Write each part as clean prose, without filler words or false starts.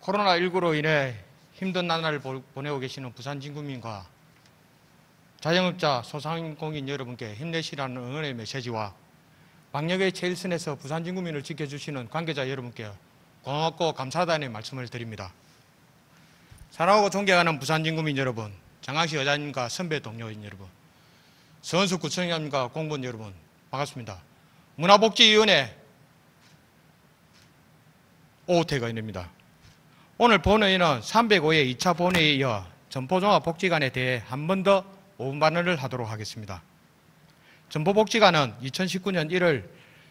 코로나19로 인해 힘든 나날을 보내고 계시는 부산 진구민과 자영업자, 소상공인 여러분께 힘내시라는 응원의 메시지와 방역의 최일선에서 부산 진구민을 지켜주시는 관계자 여러분께 고맙고 감사하다는 말씀을 드립니다. 사랑하고 존경하는 부산 진구민 여러분, 장항시 의장님과 선배 동료인 여러분, 서원수 구청장님과 공무원 여러분, 반갑습니다. 문화복지위원회 오태가 의원입니다. 오늘 본회의는 305회 2차 본회의에 이어 전포종합복지관에 대해 한 번 더 5분 발언을 하도록 하겠습니다. 전포복지관은 2019년 1월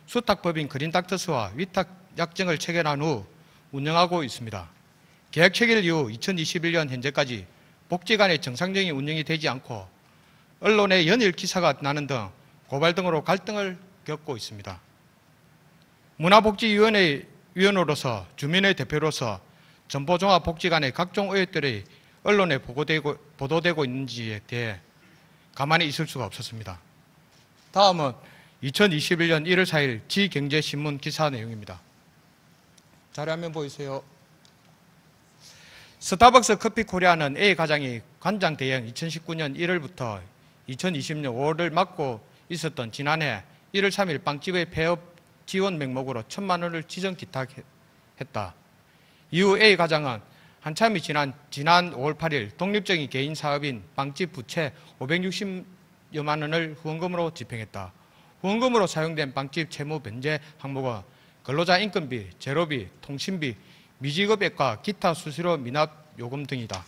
수탁법인 그린닥터스와 위탁약정을 체결한 후 운영하고 있습니다. 계약 체결 이후 2021년 현재까지 복지관의 정상적인 운영이 되지 않고 언론에 연일 기사가 나는 등 고발 등으로 갈등을 겪고 있습니다. 문화복지위원회 위원으로서 주민의 대표로서 전포종합복지관의 각종 의혹들이 언론에 보도되고 있는지에 대해 가만히 있을 수가 없었습니다. 다음은 2021년 1월 4일 지경제신문 기사 내용입니다. 자료화면 보이세요. 스타벅스 커피코리아는 A 가장이 관장 대행 2019년 1월부터 2020년 5월을 맡고 있었던 지난해 1월 3일 빵집의 폐업 지원 명목으로 1,000만 원을 지정 기탁했다. 이후 A 가장은 한참이 지난 5월 8일 독립적인 개인 사업인 빵집 부채 560여만 원을 후원금으로 집행했다. 후원금으로 사용된 빵집 채무 변제 항목은 근로자 인건비, 재료비, 통신비, 미지급액과 기타 수수료 미납 요금 등이다.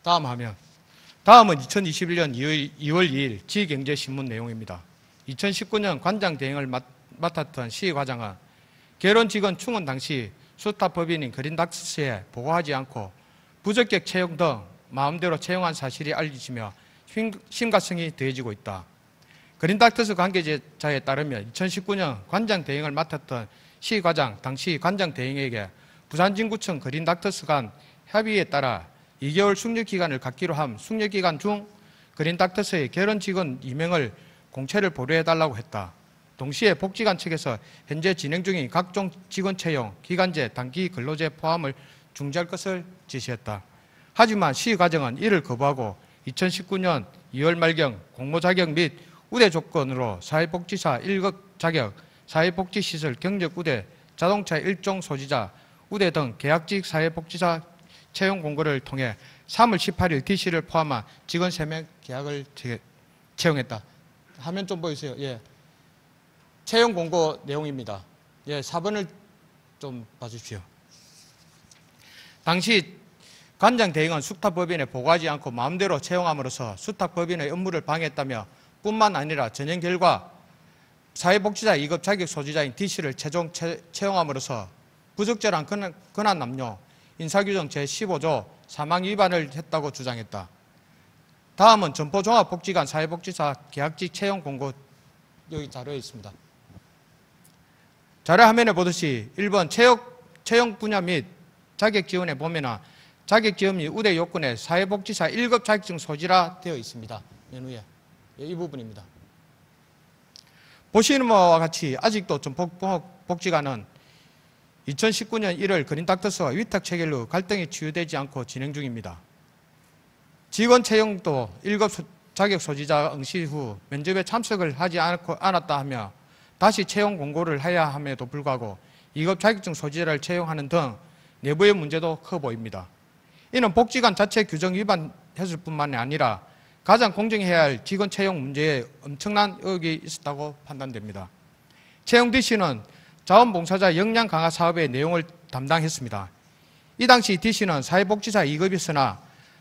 다음 화면. 다음은 2021년 2월 2일 지경제신문 내용입니다. 2019년 관장 대행을 맡았던 시 과장은 결혼 직원 충원 당시 수탁법인인 그린닥터스에 보고하지 않고 부적격 채용 등 마음대로 채용한 사실이 알려지며 심각성이 더해지고 있다. 그린닥터스 관계자에 따르면 2019년 관장 대행을 맡았던 시 과장 당시 관장 대행에게 부산진구청 그린닥터스 간 협의에 따라 2개월 숙려기간을 갖기로 함 숙려기간 중 그린닥터스의 결혼 직원 2명을 공채를 보류해달라고 했다. 동시에 복지관 측에서 현재 진행 중인 각종 직원 채용, 기간제, 단기 근로제 포함을 중지할 것을 지시했다. 하지만 시 과정은 이를 거부하고 2019년 2월 말경 공모 자격 및 우대 조건으로 사회복지사 1급 자격, 사회복지시설 경력 우대, 자동차 일종 소지자, 우대 등 계약직 사회복지사 채용 공고를 통해 3월 18일 DC를 포함한 직원 3명 계약을 채용했다. 화면 좀 보여주세요. 예. 채용 공고 내용입니다. 예, 4번을 좀 봐주십시오. 당시 관장 대행은 수탁법인에 보고하지 않고 마음대로 채용함으로써 수탁법인의 업무를 방해했다며 뿐만 아니라 전형 결과 사회복지사 2급 자격 소지자인 D씨를 최종 채용함으로써 부적절한 근한 남용, 인사규정 제15조 사망 위반을 했다고 주장했다. 다음은 전포종합복지관 사회복지사 계약직 채용 공고 여기 자료에 있습니다. 자료 화면에 보듯이 1번 채용 분야 및 자격 지원에 보면 자격 지원 및 우대 요건에 사회복지사 1급 자격증 소지라 되어 있습니다. 맨 위에 이 부분입니다. 보시는 바와 같이 아직도 전포복지관은 2019년 1월 그린닥터스와 위탁 체결 후 갈등이 치유되지 않고 진행 중입니다. 직원 채용도 1급 자격 소지자 응시 후 면접에 참석을 하지 않았다 하며 다시 채용 공고를 해야 함에도 불구하고 2급 자격증 소지자를 채용하는 등 내부의 문제도 커 보입니다. 이는 복지관 자체 규정 위반했을 뿐만 아니라 가장 공정해야 할 직원 채용 문제에 엄청난 의혹이 있었다고 판단됩니다. 채용 D씨는 자원봉사자 역량 강화 사업의 내용을 담당했습니다. 이 당시 D씨는 사회복지사 2급이었으나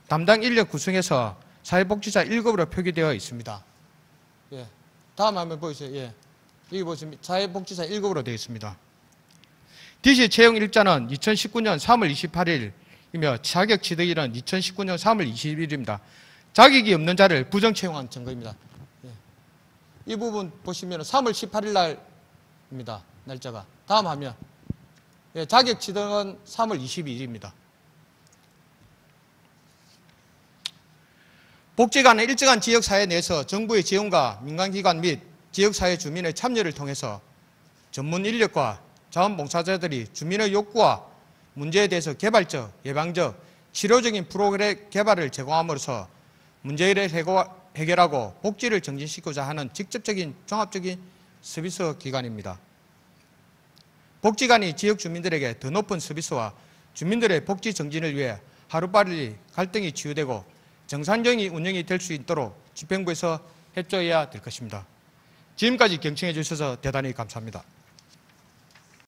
담당 인력 구성에서 사회복지사 1급으로 표기되어 있습니다. 예. 다음 화면 보이세요. 예. 여기 보시면 사회복지사 1급으로 되어 있습니다. D씨 채용 일자는 2019년 3월 28일이며 자격 취득일은 2019년 3월 20일입니다. 자격이 없는 자를 부정 채용한 증거입니다. 예. 이 부분 보시면 3월 18일 날입니다. 날짜가. 다음 화면. 예, 자격 취득은 3월 22일입니다. 복지관은 일정한 지역사회 내에서 정부의 지원과 민간기관 및 지역사회 주민의 참여를 통해서 전문 인력과 자원봉사자들이 주민의 욕구와 문제에 대해서 개발적, 예방적, 치료적인 프로그램 개발을 제공함으로써 문제를 해결하고 복지를 정진시키고자 하는 직접적인 종합적인 서비스 기관입니다. 복지관이 지역 주민들에게 더 높은 서비스와 주민들의 복지 정진을 위해 하루빨리 갈등이 치유되고 정상적인 운영이 될 수 있도록 집행부에서 협조해야 될 것입니다. 지금까지 경청해 주셔서 대단히 감사합니다.